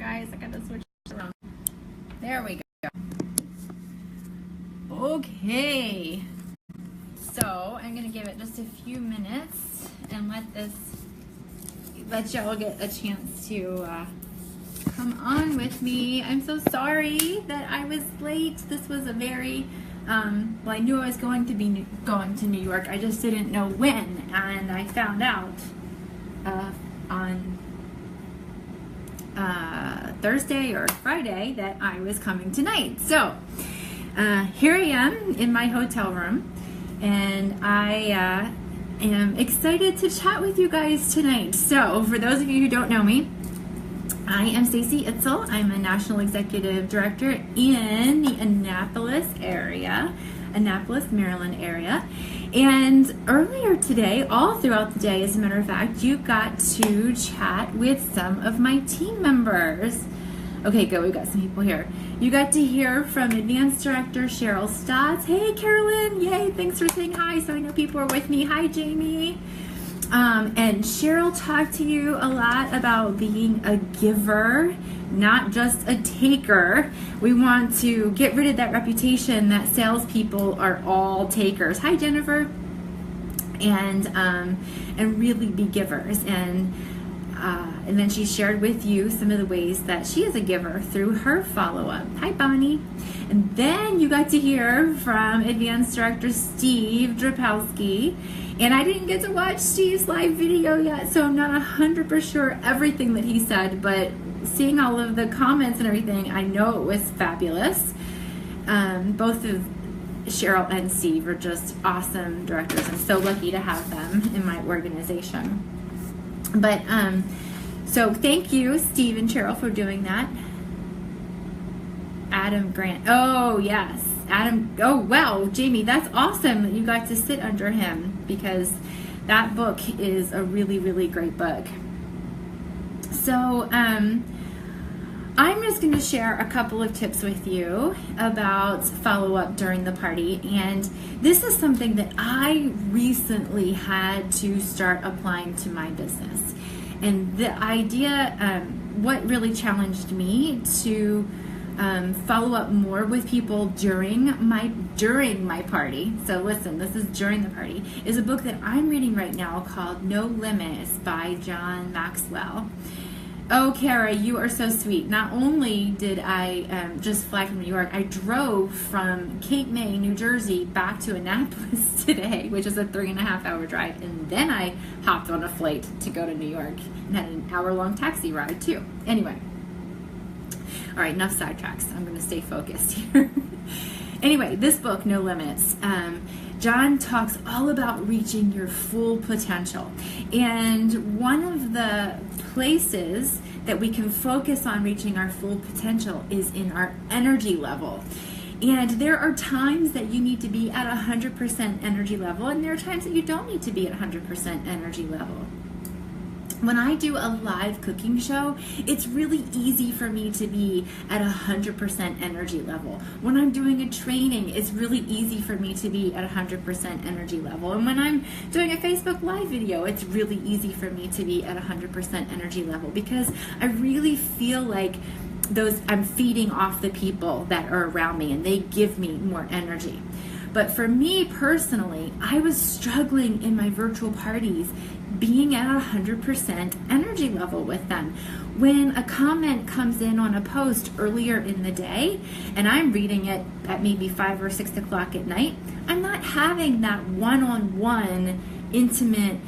guys. I gotta switch around. There we go. Okay. So I'm gonna give it just a few minutes and let y'all get a chance to come on with me. I'm so sorry that I was late. This was a very well, I knew I was going to New York. I just didn't know when, and I found out on Thursday or Friday that I was coming tonight. So here I am in my hotel room, and I am excited to chat with you guys tonight. So for those of you who don't know me, I am Stacy Itzel. I'm a National Executive Director in the Annapolis, Maryland area. And earlier today, all throughout the day, as a matter of fact, you got to chat with some of my team members. Okay, good. We've got some people here. You got to hear from Advanced Director Cheryl Stotts. Hey, Carolyn. Yay, thanks for saying hi. So I know people are with me. Hi, Jamie. And Cheryl talked to you a lot about being a giver, not just a taker. We want to get rid of that reputation that salespeople are all takers. Hi, Jennifer. And really be givers. And then she shared with you some of the ways that she is a giver through her follow-up. Hi, Bonnie. And then you got to hear from Advanced Director Steve Drapowski. And I didn't get to watch Steve's live video yet, so I'm not 100% sure everything that he said, but seeing all of the comments and everything, I know it was fabulous. Both of Cheryl and Steve are just awesome directors. I'm so lucky to have them in my organization. But so thank you, Steve and Cheryl, for doing that. Adam Grant. Oh, yes. Adam. Oh, wow. Jamie, that's awesome that you got to sit under him, because that book is a really, really great book. So I'm just going to share a couple of tips with you about follow-up during the party. And this is something that I recently had to start applying to my business. And the idea, what really challenged me to follow up more with people during my party. So listen, this is during the party, is a book that I'm reading right now called No Limits by John Maxwell. Oh, Kara, you are so sweet. Not only did I just fly from New York, I drove from Cape May, New Jersey, back to Annapolis today, which is a 3.5-hour drive, and then I hopped on a flight to go to New York and had an hour-long taxi ride too. Anyway, all right, enough sidetracks. I'm going to stay focused here. Anyway, this book, No Limits, John talks all about reaching your full potential. And one of the places that we can focus on reaching our full potential is in our energy level. And there are times that you need to be at 100% energy level, and there are times that you don't need to be at 100% energy level. When I do a live cooking show, it's really easy for me to be at 100% energy level. When I'm doing a training, it's really easy for me to be at 100% energy level. And when I'm doing a Facebook Live video, it's really easy for me to be at 100% energy level, because I really feel like I'm feeding off the people that are around me, and they give me more energy. But for me personally, I was struggling in my virtual parties being at 100% energy level with them. When a comment comes in on a post earlier in the day, and I'm reading it at maybe 5 or 6 o'clock at night, I'm not having that one-on-one intimate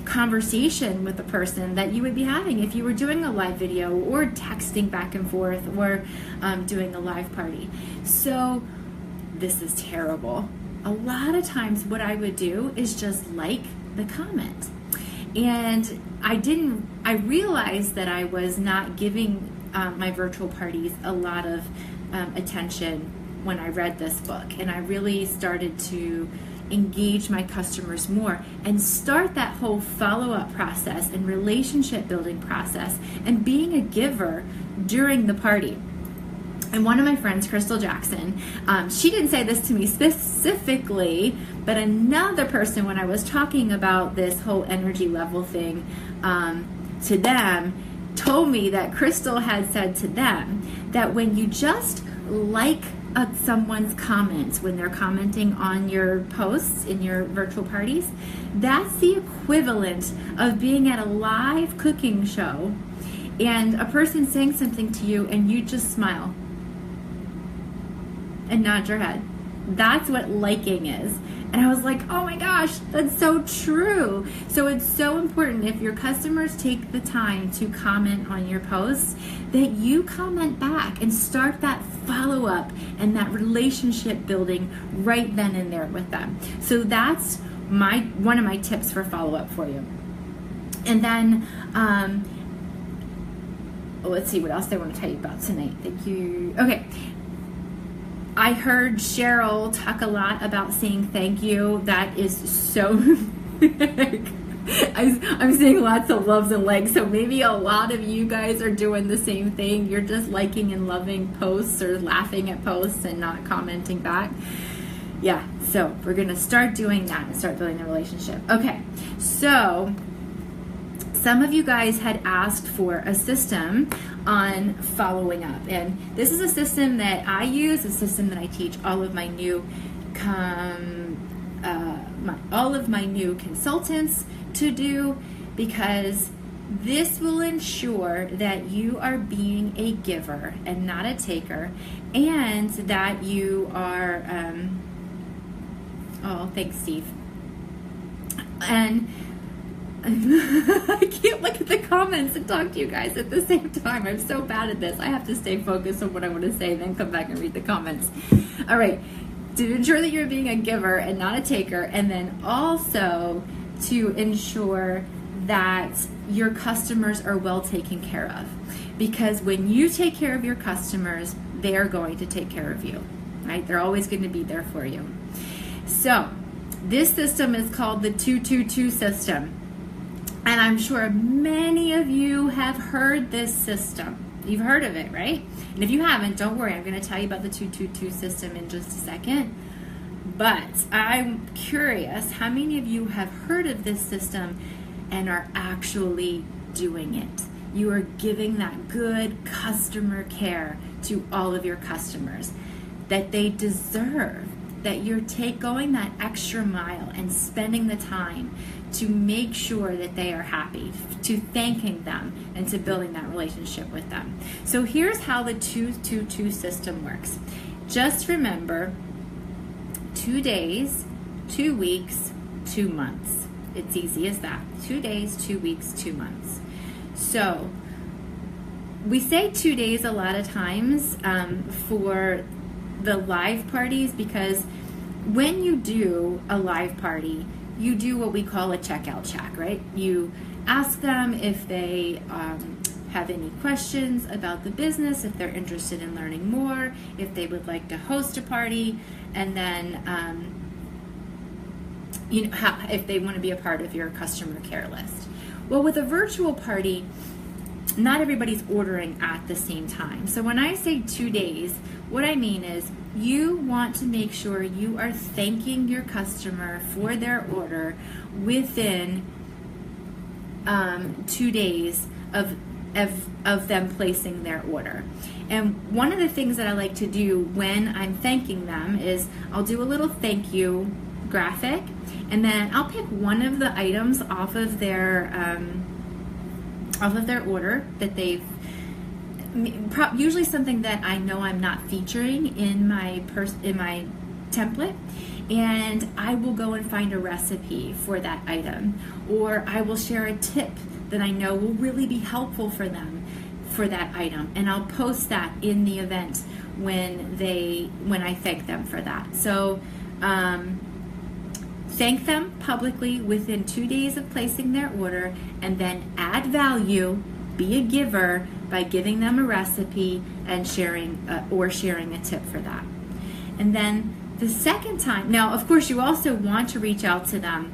conversation with the person that you would be having if you were doing a live video or texting back and forth or doing a live party. So this is terrible. A lot of times what I would do is just like the comment. And I realized that I was not giving my virtual parties a lot of attention when I read this book. And I really started to engage my customers more and start that whole follow-up process and relationship building process and being a giver during the party. And one of my friends, Crystal Jackson, she didn't say this to me specifically, but another person, when I was talking about this whole energy level thing to them, told me that Crystal had said to them that when you just like someone's comments, when they're commenting on your posts in your virtual parties, that's the equivalent of being at a live cooking show and a person saying something to you and you just smile and nod your head. That's what liking is. And I was like, oh my gosh, that's so true. So it's so important, if your customers take the time to comment on your posts, that you comment back and start that follow-up and that relationship building right then and there with them. So that's one of my tips for follow-up for you. And then let's see what else I want to tell you about tonight. Thank you. Okay. I heard Cheryl talk a lot about saying thank you. That is so I'm seeing lots of loves and likes, so maybe a lot of you guys are doing the same thing. You're just liking and loving posts or laughing at posts and not commenting back. Yeah, so we're going to start doing that and start building the relationship. Okay, so some of you guys had asked for a system on following up, and this is a system that I use, a system that I teach all of my new consultants to do, because this will ensure that you are being a giver and not a taker, and that you are oh, thanks, Steve. And I can't look at the comments and talk to you guys at the same time. I'm so bad at this. I have to stay focused on what I want to say, then come back and read the comments. All right. To ensure that you're being a giver and not a taker, and then also to ensure that your customers are well taken care of. Because when you take care of your customers, they're going to take care of you, right? They're always going to be there for you. So this system is called the 222 system. And I'm sure many of you have heard this system. You've heard of it, right? And if you haven't, don't worry. I'm going to tell you about the 222 system in just a second. But I'm curious, how many of you have heard of this system and are actually doing it? You are giving that good customer care to all of your customers that they deserve, that you're going that extra mile and spending the time to make sure that they are happy, to thanking them, and to building that relationship with them. So here's how the 222 system works. Just remember, 2 days, 2 weeks, 2 months. It's easy as that. 2 days, 2 weeks, 2 months. So we say 2 days a lot of times for the live parties, because when you do a live party, you do what we call a checkout check, right? You ask them if they have any questions about the business, if they're interested in learning more, if they would like to host a party, and then if they want to be a part of your customer care list. Well, with a virtual party, not everybody's ordering at the same time. So when I say 2 days, what I mean is you want to make sure you are thanking your customer for their order within 2 days of them placing their order. And one of the things that I like to do when I'm thanking them is I'll do a little thank you graphic, and then I'll pick one of the items off of their order that they've, usually something that I know I'm not featuring in my template, and I will go and find a recipe for that item, or I will share a tip that I know will really be helpful for them for that item, and I'll post that in the event when I thank them for that. So thank them publicly within 2 days of placing their order, and then add value, be a giver by giving them a recipe and sharing a tip for that. And then the second time, now of course you also want to reach out to them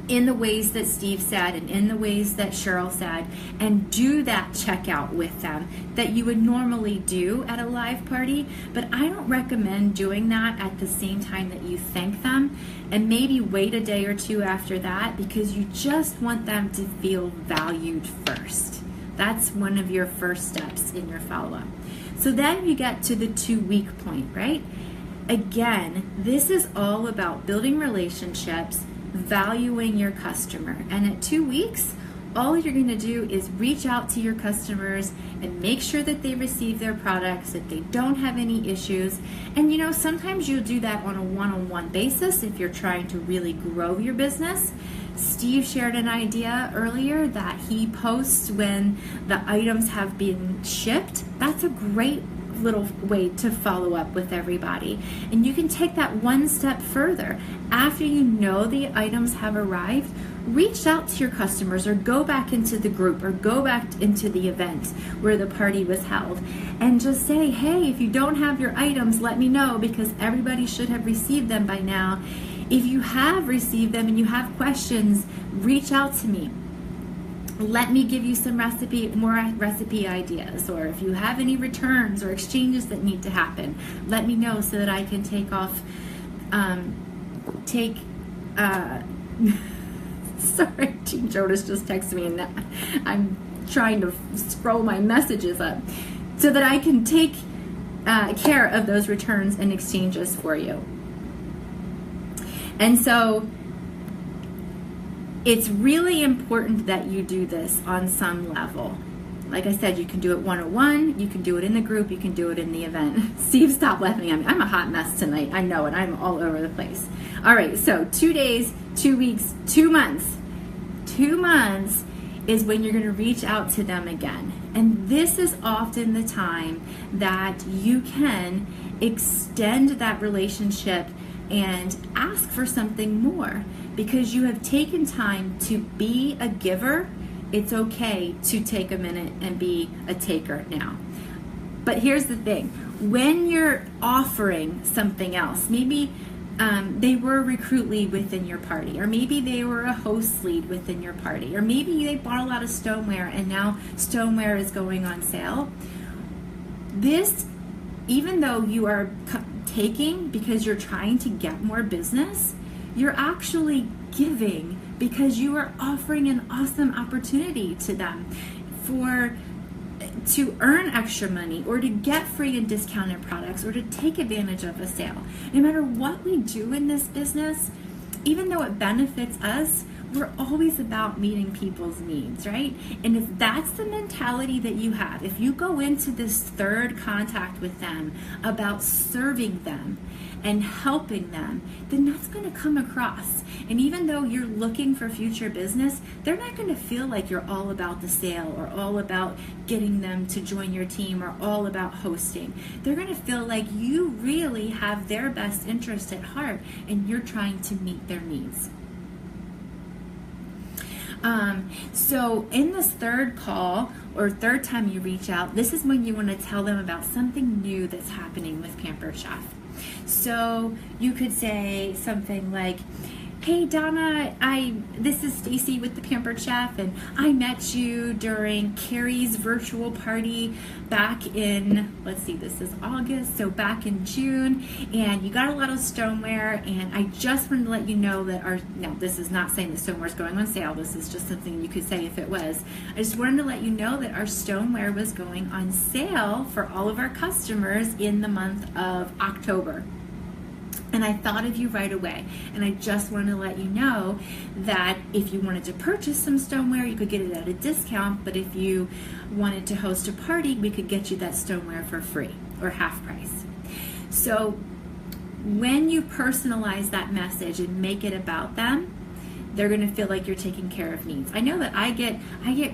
in the ways that Steve said and in the ways that Cheryl said, and do that checkout with them that you would normally do at a live party. But I don't recommend doing that at the same time that you thank them, and maybe wait a day or two after that, because you just want them to feel valued first. That's one of your first steps in your follow-up. So then you get to the 2-week point, right? Again, this is all about building relationships, valuing your customer. And at 2 weeks, all you're going to do is reach out to your customers and make sure that they receive their products, that they don't have any issues. And you know, sometimes you'll do that on a one-on-one basis if you're trying to really grow your business. Steve shared an idea earlier that he posts when the items have been shipped. That's a great little way to follow up with everybody. And you can take that one step further. After you know the items have arrived, reach out to your customers or go back into the group or go back into the event where the party was held and just say, hey, if you don't have your items, let me know, because everybody should have received them by now. If you have received them and you have questions, reach out to me. Let me give you some more recipe ideas, or if you have any returns or exchanges that need to happen, let me know so that I can sorry, Team Jonas just texted me and I'm trying to scroll my messages up so that I can take care of those returns and exchanges for you. And so it's really important that you do this on some level. Like I said, you can do it one-on-one, you can do it in the group, you can do it in the event. Steve, stop laughing at me. I'm a hot mess tonight. I know it. I'm all over the place. All right, so 2 days, 2 weeks, 2 months. 2 months is when you're going to reach out to them again. And this is often the time that you can extend that relationship and ask for something more, because you have taken time to be a giver. It's okay to take a minute and be a taker now. But here's the thing. When you're offering something else, maybe they were a recruit lead within your party, or maybe they were a host lead within your party, or maybe they bought a lot of stoneware and now stoneware is going on sale. This, even though you are taking because you're trying to get more business, you're actually giving because you are offering an awesome opportunity to them to earn extra money, or to get free and discounted products, or to take advantage of a sale. No matter what we do in this business, even though it benefits us, we're always about meeting people's needs, right? And if that's the mentality that you have, if you go into this third contact with them about serving them and helping them, then that's going to come across. And even though you're looking for future business, they're not going to feel like you're all about the sale, or all about getting them to join your team, or all about hosting. They're going to feel like you really have their best interest at heart and you're trying to meet their needs. So in this third call, or third time you reach out, this is when you want to tell them about something new that's happening with Pampered Chef. So you could say something like, hey Donna, this is Stacy with the Pampered Chef, and I met you during Carrie's virtual party back in, let's see, this is August, so back in June, and you got a lot of stoneware, and I just wanted to let you know that no, this is not saying the stoneware is going on sale, this is just something you could say if it was. I just wanted to let you know that our stoneware was going on sale for all of our customers in the month of October. And I thought of you right away, and I just wanted to let you know that if you wanted to purchase some stoneware, you could get it at a discount, but if you wanted to host a party, we could get you that stoneware for free or half price. So when you personalize that message and make it about them, they're going to feel like you're taking care of needs. I know that I get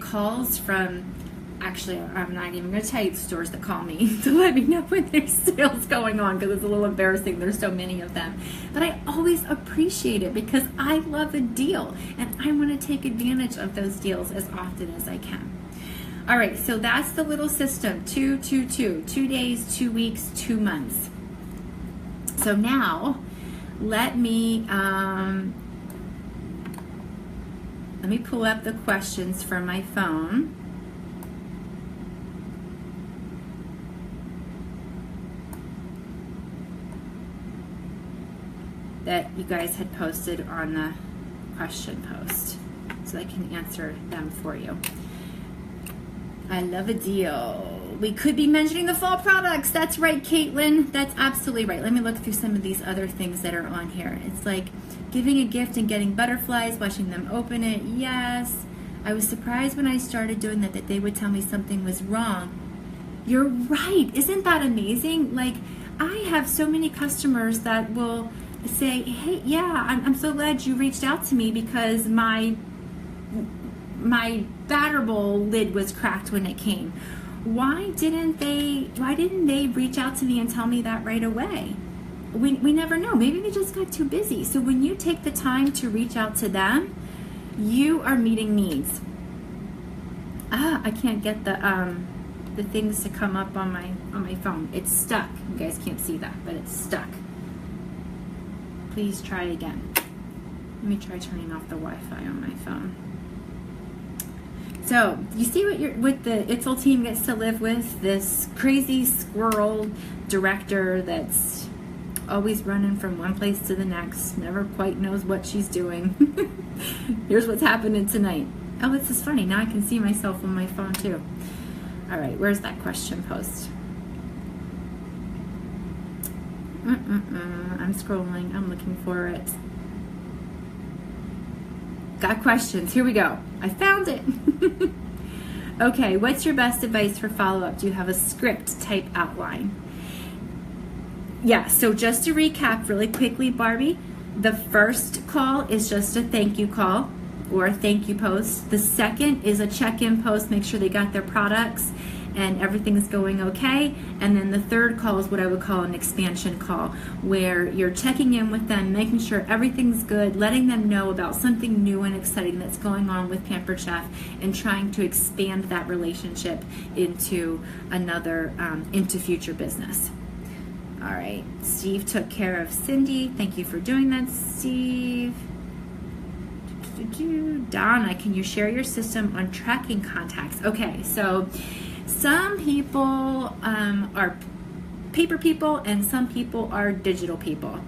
calls from, actually, I'm not even going to tell you the stores that call me to let me know when there's sales going on, because it's a little embarrassing. There's so many of them. But I always appreciate it because I love a deal, and I want to take advantage of those deals as often as I can. All right, so that's the little system, 2, 2, 2, 2 days, 2 weeks, 2 months. So now let me pull up the questions from my phone. That you guys had posted on the question post, so I can answer them for you. I love a deal. We could be mentioning the fall products. That's right, Caitlin. That's absolutely right. Let me look through some of these other things that are on here. It's like giving a gift and getting butterflies, watching them open it. Yes. I was surprised when I started doing that they would tell me something was wrong. You're right. Isn't that amazing? Like, I have so many customers that will say, hey, yeah, I'm so glad you reached out to me because my batter bowl lid was cracked when it came. Why didn't they reach out to me and tell me that right away? We never know. Maybe they just got too busy. So when you take the time to reach out to them, you are meeting needs. I can't get the things to come up on my phone. It's stuck. You guys can't see that, but it's stuck. Please try again. Let me try turning off the Wi-Fi on my phone. So you see what the Itzel team gets to live with? This crazy squirrel director that's always running from one place to the next, never quite knows what she's doing. Here's what's happening tonight. Oh, this is funny. Now I can see myself on my phone too. All right, where's that question post? I'm scrolling. I'm looking for it. Got questions. Here we go. I found it. Okay, what's your best advice for follow-up? Do you have a script type outline? Yeah, so just to recap really quickly, Barbie, the first call is just a thank you call or a thank you post. The second is a check-in post, make sure they got their products and everything's going okay. And then the third call is what I would call an expansion call, where you're checking in with them, making sure everything's good, letting them know about something new and exciting that's going on with Pampered Chef, and trying to expand that relationship into into future business. All right, Steve took care of Cindy. Thank you for doing that, Steve. Donna, can you share your system on tracking contacts? Okay, so some people are paper people and some people are digital people.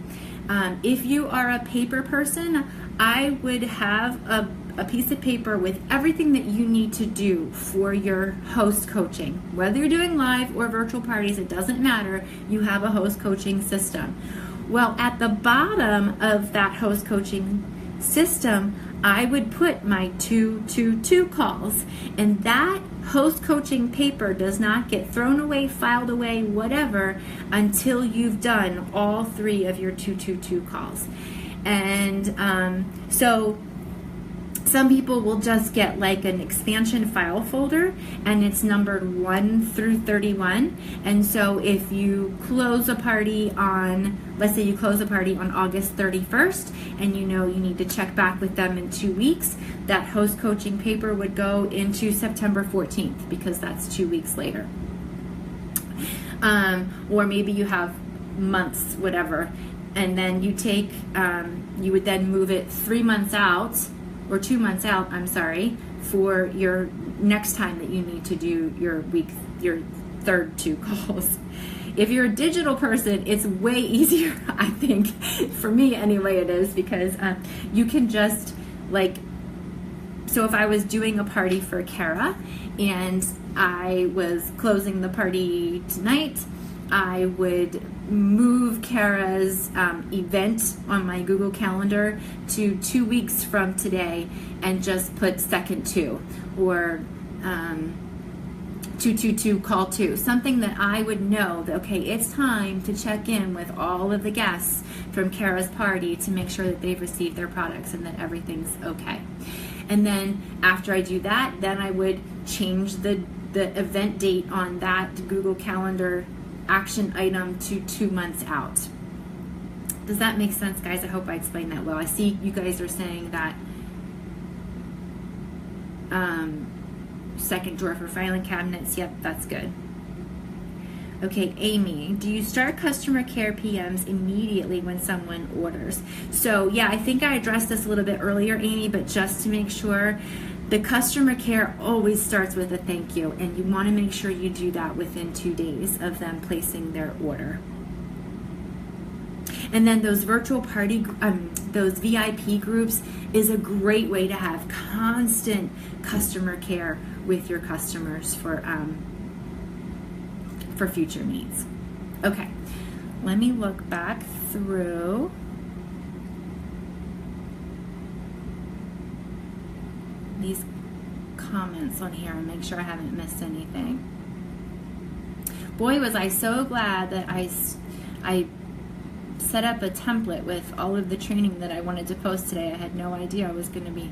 If you are a paper person, I would have a piece of paper with everything that you need to do for your host coaching. Whether you're doing live or virtual parties, it doesn't matter. You have a host coaching system. Well, at the bottom of that host coaching system, I would put my 222 calls, and that host coaching paper does not get thrown away, filed away, whatever, until you've done all 3 of your 222 calls. And so some people will just get like an expansion file folder, and it's numbered 1 through 31. And so if you close a party on, let's say you close a party on August 31st, and you know you need to check back with them in 2 weeks, that host coaching paper would go into September 14th, because that's 2 weeks later. Or maybe you have months, whatever, and then you take, you would then move it 3 months out, or 2 months out, I'm sorry, for your next time that you need to do your third 2 calls. If you're a digital person, it's way easier, I think, for me anyway it is, because you can just like, so if I was doing a party for Kara and I was closing the party tonight, I would move Kara's event on my Google Calendar to 2 weeks from today and just put second 2 or 222 call 2, something that I would know that, okay, it's time to check in with all of the guests from Kara's party to make sure that they've received their products and that everything's okay. And then after I do that, then I would change the event date on that Google Calendar action item to 2 months out. Does that make sense, guys? I hope I explained that well. I see you guys are saying that second drawer for filing cabinets. Yep, that's good. Okay, Amy, do you start customer care PMs immediately when someone orders? So yeah, I think I addressed this a little bit earlier, Amy, but just to make sure, the customer care always starts with a thank you, and you want to make sure you do that within 2 days of them placing their order. And then those virtual party, those VIP groups is a great way to have constant customer care with your customers for future needs. Okay, let me look back through. These comments on here and make sure I haven't missed anything. Boy, was I so glad that I set up a template with all of the training that I wanted to post today. I had no idea I was going to be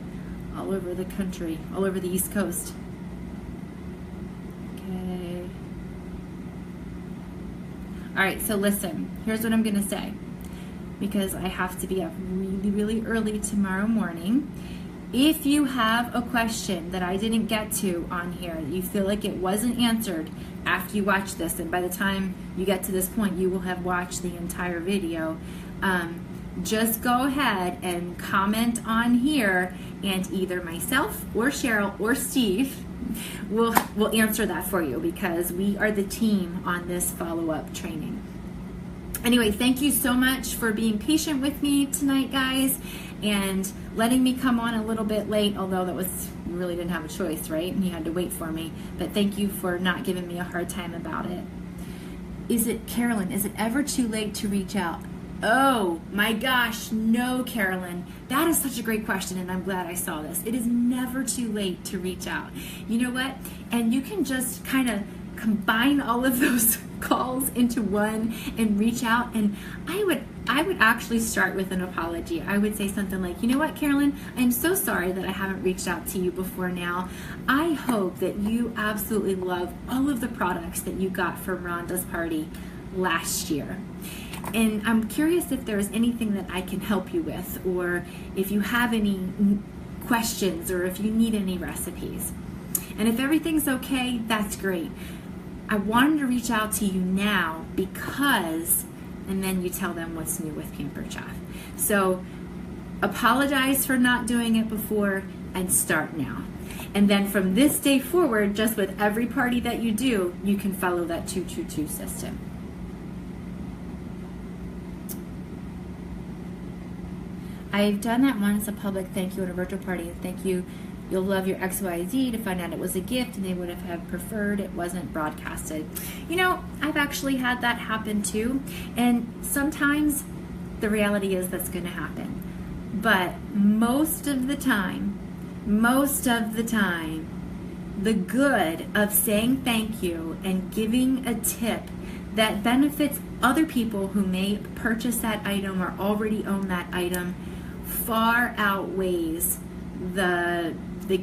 all over the country, all over the East Coast. Okay. All right, so listen, here's what I'm going to say, because I have to be up really, really early tomorrow morning. If you have a question that I didn't get to on here, that you feel like it wasn't answered after you watch this, and by the time you get to this point, you will have watched the entire video, just go ahead and comment on here, and either myself or Cheryl or Steve will answer that for you, because we are the team on this follow-up training. Anyway, thank you so much for being patient with me tonight, guys, and letting me come on a little bit late, although that was, you really didn't have a choice, right? And you had to wait for me. But thank you for not giving me a hard time about it. Carolyn, is it ever too late to reach out? Oh my gosh, no, Carolyn. That is such a great question, and I'm glad I saw this. It is never too late to reach out. You know what? And you can just kind of combine all of those calls into one and reach out, and I would actually start with an apology. I would say something like, you know what, Carolyn, I'm so sorry that I haven't reached out to you before now. I hope that you absolutely love all of the products that you got from Rhonda's party last year. And I'm curious if there's anything that I can help you with, or if you have any questions, or if you need any recipes. And if everything's okay, that's great. I wanted to reach out to you now because, and then you tell them what's new with Pampered Chef. So apologize for not doing it before and start now. And then from this day forward, just with every party that you do, you can follow that 222 system. I've done that once, a public thank you at a virtual party, and thank you. You'll love your XYZ to find out it was a gift, and they would have preferred it wasn't broadcasted. You know, I've actually had that happen too, and sometimes the reality is that's going to happen. But most of the time, the good of saying thank you and giving a tip that benefits other people who may purchase that item or already own that item far outweighs the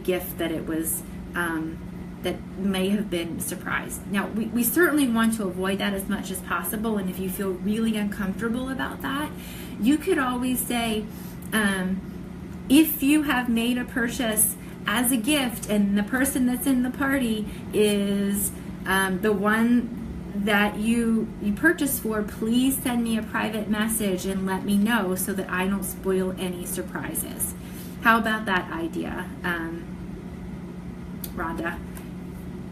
gift that it was, that may have been surprised. Now, we certainly want to avoid that as much as possible, and if you feel really uncomfortable about that, you could always say, if you have made a purchase as a gift and the person that's in the party is the one that you purchased for, please send me a private message and let me know so that I don't spoil any surprises. How about that idea, Rhonda,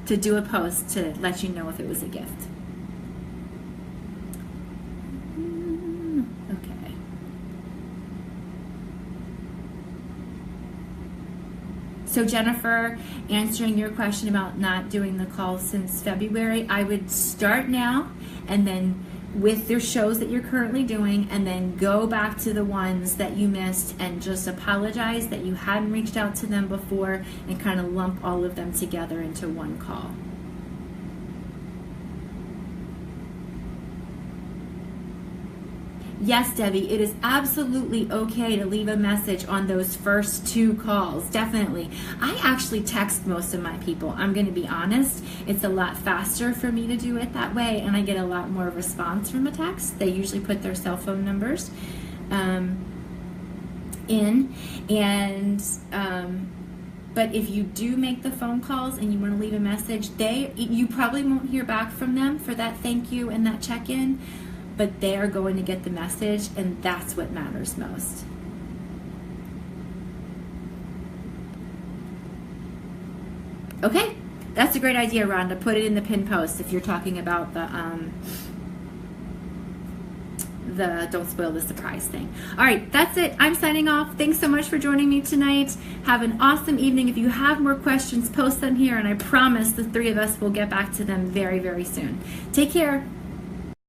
to do a post to let you know if it was a gift? Okay. So Jennifer, answering your question about not doing the call since February, I would start now, and then with your shows that you're currently doing, and then go back to the ones that you missed and just apologize that you hadn't reached out to them before, and kind of lump all of them together into one call. Yes, Debbie, it is absolutely okay to leave a message on those first 2 calls, definitely. I actually text most of my people. I'm going to be honest. It's a lot faster for me to do it that way, and I get a lot more response from a text. They usually put their cell phone numbers in, and but if you do make the phone calls and you want to leave a message, you probably won't hear back from them for that thank you and that check-in, but they are going to get the message, and that's what matters most. Okay, that's a great idea, Rhonda. Put it in the pin post if you're talking about the don't spoil the surprise thing. All right, that's it. I'm signing off. Thanks so much for joining me tonight. Have an awesome evening. If you have more questions, post them here, and I promise the three of us will get back to them very, very soon. Take care.